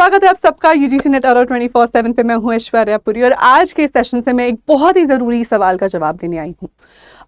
स्वागत है आप सबका यूजीसी नेट और 24/7 पे। मैं हूं ऐश्वर्या पुरी और आज के सेशन से मैं एक बहुत ही ज़रूरी सवाल का जवाब देने आई हूं।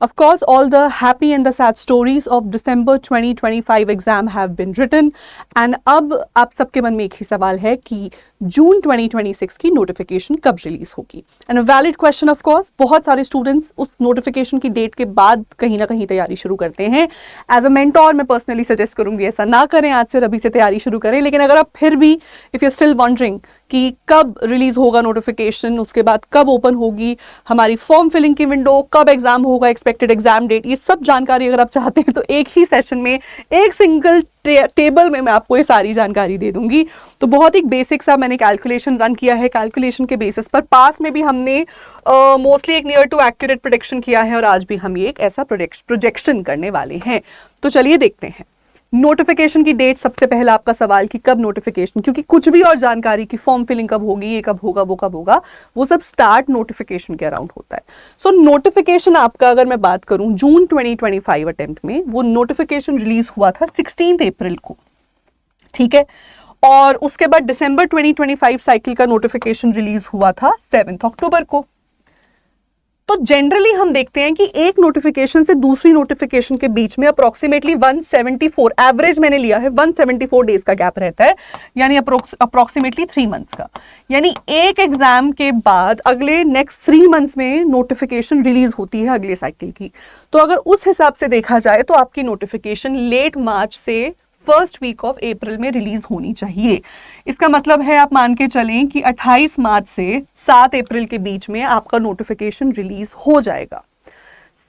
Of course, all the happy and the sad stories of December 2025 exam have been written and अब आप सबके मन में एक ही सवाल है कि जून 2026 की नोटिफिकेशन कब रिलीज होगी। And valid question of course, बहुत सारे स्टूडेंट्स उस नोटिफिकेशन की डेट के बाद कहीं ना कहीं तैयारी शुरू करते हैं। एज अ मेंटोर मैं पर्सनली सजेस्ट करूंगी ऐसा ना करें, आज से अभी से तैयारी शुरू करें। लेकिन अगर आप फिर भी इफ यू स्टिल वंडरिंग कि कब रिलीज होगा नोटिफिकेशन, उसके बाद कब ओपन होगी हमारी फॉर्म फिलिंग की विंडो, कब एग्जाम होगा, एक्सपेक्टेड एग्जाम डेट, ये सब जानकारी अगर आप चाहते हैं तो एक ही सेशन में एक सिंगल टेबल में मैं आपको ये सारी जानकारी दे दूंगी। तो बहुत ही बेसिक सा मैंने कैलकुलेशन रन किया है। कैलकुलेशन के बेसिस पर पास में भी हमने मोस्टली एक नियर टू एक्यूरेट प्रेडिक्शन किया है और आज भी हम ये एक ऐसा प्रोजेक्शन करने वाले हैं। तो चलिए देखते हैं नोटिफिकेशन की डेट। सबसे पहला आपका सवाल कि कब नोटिफिकेशन, क्योंकि कुछ भी और जानकारी की फॉर्म फिलिंग कब होगी, ये कब होगा, वो कब होगा, वो सब स्टार्ट नोटिफिकेशन के अराउंड होता है। सो नोटिफिकेशन आपका अगर मैं बात करूं जून 2025 अटेम्प्ट में, वो नोटिफिकेशन रिलीज हुआ था 16 अप्रैल को, ठीक है। और उसके बाद दिसंबर 2025 साइकिल का नोटिफिकेशन रिलीज हुआ था 7 अक्टूबर को। तो जनरली हम देखते हैं कि एक नोटिफिकेशन से दूसरी नोटिफिकेशन के बीच में अप्रोक्सीमेटली 174, एवरेज मैंने लिया है 174 डेज का गैप रहता है, यानी अप्रोक्सीमेटली 3 मंथ्स का। यानी एक एग्जाम के बाद अगले नेक्स्ट 3 मंथ्स में नोटिफिकेशन रिलीज होती है अगले साइकिल की। तो अगर उस हिसाब से देखा जाए तो आपकी नोटिफिकेशन लेट मार्च से फर्स्ट वीक ऑफ अप्रैल में रिलीज होनी चाहिए। इसका मतलब है आप मान के चलें कि 28 मार्च से 7 अप्रैल के बीच में आपका नोटिफिकेशन रिलीज हो जाएगा।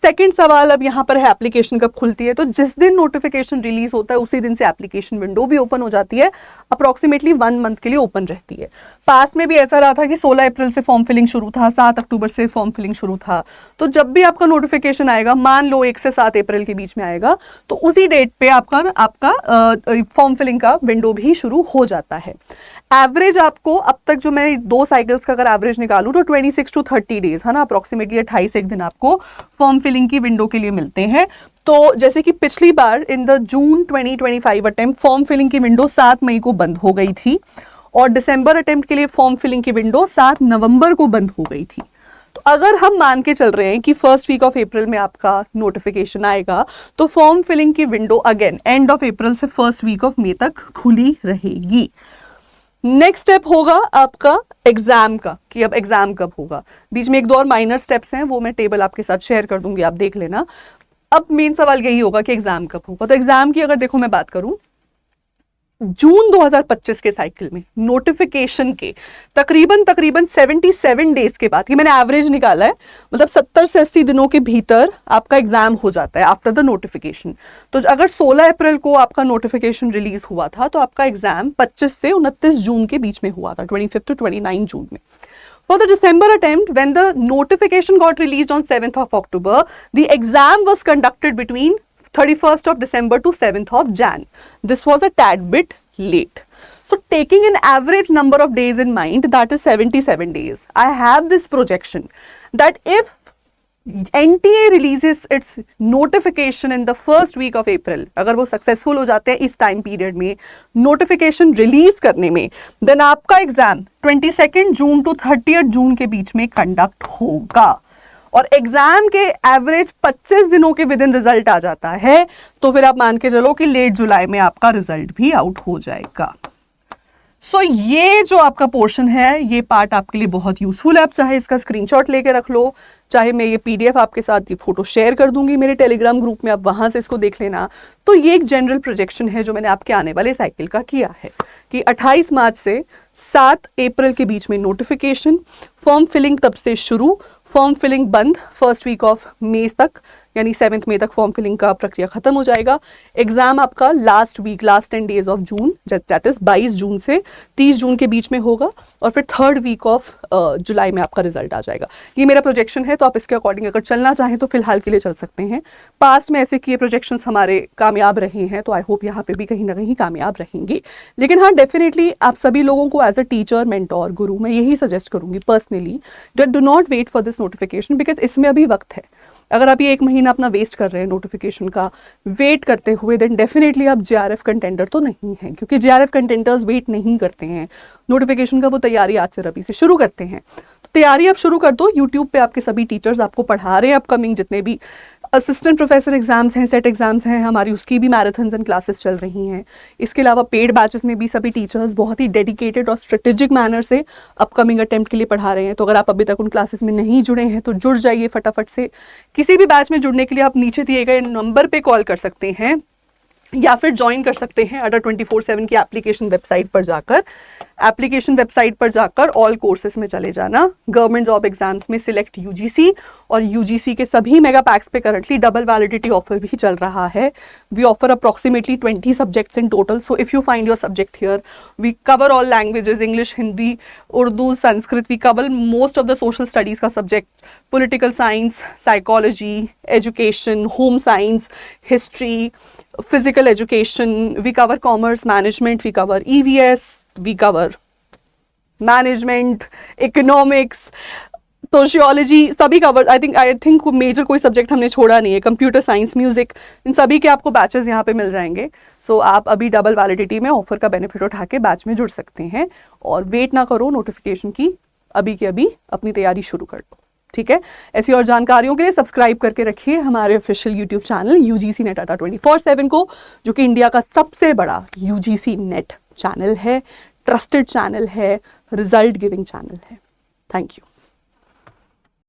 सेकंड सवाल अब यहाँ पर है एप्लीकेशन कब खुलती है। तो जिस दिन नोटिफिकेशन रिलीज होता है उसी दिन से एप्लीकेशन विंडो भी ओपन हो जाती है, अप्रोक्सीमेटली 1 मंथ के लिए ओपन रहती है। पास में भी ऐसा रहा था कि 16 अप्रैल से फॉर्म फिलिंग शुरू था, 7 अक्टूबर से फॉर्म फिलिंग शुरू था। तो जब भी आपका नोटिफिकेशन आएगा, मान लो 1 से 7 अप्रैल के बीच में आएगा, तो उसी डेट पे आपका फॉर्म फिलिंग का विंडो भी शुरू हो जाता है। एवरेज आपको अब तक जो मैं 2 साइकिल्स का अगर एवरेज निकालूं तो 26 to 30 डेज है ना, अप्रोक्सीमेटली 28 एक दिन आपको फॉर्म फिलिंग की विंडो के लिए मिलते हैं। तो जैसे कि पिछली बार in the June 2025 attempt form filling की विंडो 7 मई को बंद हो गई थी और दिसंबर अटेम्प्ट के लिए फॉर्म फिलिंग की विंडो 7 नवंबर को बंद हो गई थी। तो अगर हम मान के चल रहे हैं कि फर्स्ट वीक ऑफ अप्रैल में आपका नोटिफिकेशन आएगा तो फॉर्म फिलिंग की window again end of April से फर्स्ट वीक ऑफ मई तक खुली रहेगी। नेक्स्ट स्टेप होगा आपका एग्जाम का, कि अब एग्जाम कब होगा। बीच में एक दो और माइनर स्टेप्स हैं, वो मैं टेबल आपके साथ शेयर कर दूंगी, आप देख लेना। अब मेन सवाल यही होगा कि एग्जाम कब होगा। तो एग्जाम की अगर देखो मैं बात करूं जून 2025 के साइकिल में नोटिफिकेशन के तकरीबन 77 डेज के बाद, ये मैंने एवरेज निकाला है, मतलब 70 से 80 दिनों के भीतर आपका एग्जाम हो जाता है आफ्टर द नोटिफिकेशन। तो अगर 16 अप्रैल को आपका नोटिफिकेशन रिलीज हुआ था तो आपका एग्जाम 25 से 29 जून के बीच में हुआ था, 25 to 29 जून में। For the December attempt, when the notification got released on 7th of October, the exam was conducted between 31st of December to 7th of Jan. This was a tad bit late. So taking an average number of days in mind, that is 77 days, I have this projection that if NTA releases its notification in the first week of April, अगर वो successful हो जाते हैं इस time period में notification release करने में, then आपका एग्जाम 22 जून टू 30 जून के बीच में कंडक्ट होगा और एग्जाम के एवरेज 25 दिनों के विद इन रिजल्ट आ जाता है। तो फिर आप मान के चलो कि लेट जुलाई में आपका रिजल्ट भी आउट हो जाएगा। सो ये जो आपका पोर्शन है, ये पार्ट आपके लिए बहुत यूजफुल है। आप चाहे इसका स्क्रीनशॉट लेके रख लो, चाहे मैं ये पीडीएफ आपके साथ ये फोटो शेयर कर दूंगी मेरे टेलीग्राम ग्रुप में, आप वहां से इसको देख लेना। तो ये एक जनरल प्रोजेक्शन है जो मैंने आपके आने वाले साइकिल का किया है कि 28 मार्च से 7 अप्रैल के बीच में नोटिफिकेशन, फॉर्म फिलिंग तब से शुरू, फॉर्म फिलिंग बंद फर्स्ट वीक ऑफ मई तक, यानी 7 मई तक फॉर्म फिलिंग का प्रक्रिया खत्म हो जाएगा। एग्जाम आपका last 10 days of June, that is 22 जून से 30 जून के बीच में होगा और फिर 3rd वीक ऑफ जुलाई में आपका रिजल्ट आ जाएगा। ये मेरा प्रोजेक्शन है, तो आप इसके अकॉर्डिंग अगर चलना चाहें तो फिलहाल के लिए चल सकते हैं। पास्ट में ऐसे किए प्रोजेक्शंस हमारे कामयाब रहे हैं, तो आई होप यहाँ पे भी कहीं ना कहीं कामयाब रहेंगे। लेकिन हाँ, डेफिनेटली आप सभी लोगों को एज अ टीचर, मेंटोर, गुरु मैं यही सजेस्ट करूंगी personally, do not wait for this notification, because इसमें अभी वक्त है। अगर आप ये 1 महीना अपना वेस्ट कर रहे हैं नोटिफिकेशन का वेट करते हुए, देन डेफिनेटली आप JRF कंटेंडर तो नहीं हैं, क्योंकि JRF कंटेंडर्स वेट नहीं करते हैं नोटिफिकेशन का, वो तैयारी आज से रबी से शुरू करते हैं। तो तैयारी आप शुरू कर दो। यूट्यूब पे आपके सभी टीचर्स आपको पढ़ा रहे हैं, अपकमिंग जितने भी असिस्टेंट प्रोफेसर एग्जाम्स हैं, सेट एग्जाम्स हैं हमारी, उसकी भी मैराथन्स एंड क्लासेस चल रही हैं। इसके अलावा पेड बैचेस में भी सभी टीचर्स बहुत ही डेडिकेटेड और स्ट्रेटेजिक मैनर से अपकमिंग अटेम्प्ट के लिए पढ़ा रहे हैं। तो अगर आप अभी तक उन क्लासेस में नहीं जुड़े हैं तो जुड़ जाइए फटाफट से। किसी भी बैच में जुड़ने के लिए आप नीचे दिए गए नंबर पे कॉल कर सकते हैं या फिर ज्वाइन कर सकते हैं अडा 24/7 की एप्लीकेशन वेबसाइट पर जाकर। एप्लीकेशन वेबसाइट पर जाकर ऑल कोर्सेज में चले जाना। गवर्नमेंट जॉब एग्जाम्स में सिलेक्ट यूजीसी, और यूजीसी के सभी मेगा पैक्स पे करंटली डबल वैलिडिटी ऑफर भी चल रहा है। We offer approximately 20 subjects in total, so if you find your subject here, we cover all languages, English, Hindi, Urdu, Sanskrit, we cover most of the social studies का subject, political science, psychology, education, home science, history, physical education, we cover commerce, management, we cover EVS, we cover management, economics, sociology, सभी cover. I think major कोई subject हमने छोड़ा नहीं है। Computer science, music, इन सभी के आपको बैचेस यहाँ पे मिल जाएंगे। सो आप अभी डबल वैलिडिटी में ऑफर का बेनिफिट उठा के बैच में जुड़ सकते हैं, और वेट ना करो नोटिफिकेशन की, अभी के अभी अपनी तैयारी शुरू कर दो, ठीक है। ऐसी और जानकारियों के लिए सब्सक्राइब करके रखिए हमारे official YouTube channel UGC net अड्डा 24/7 को, जो कि इंडिया का सबसे बड़ा UGC नेट चैनल है, ट्रस्टेड चैनल है, रिजल्ट गिविंग चैनल है। Thank you.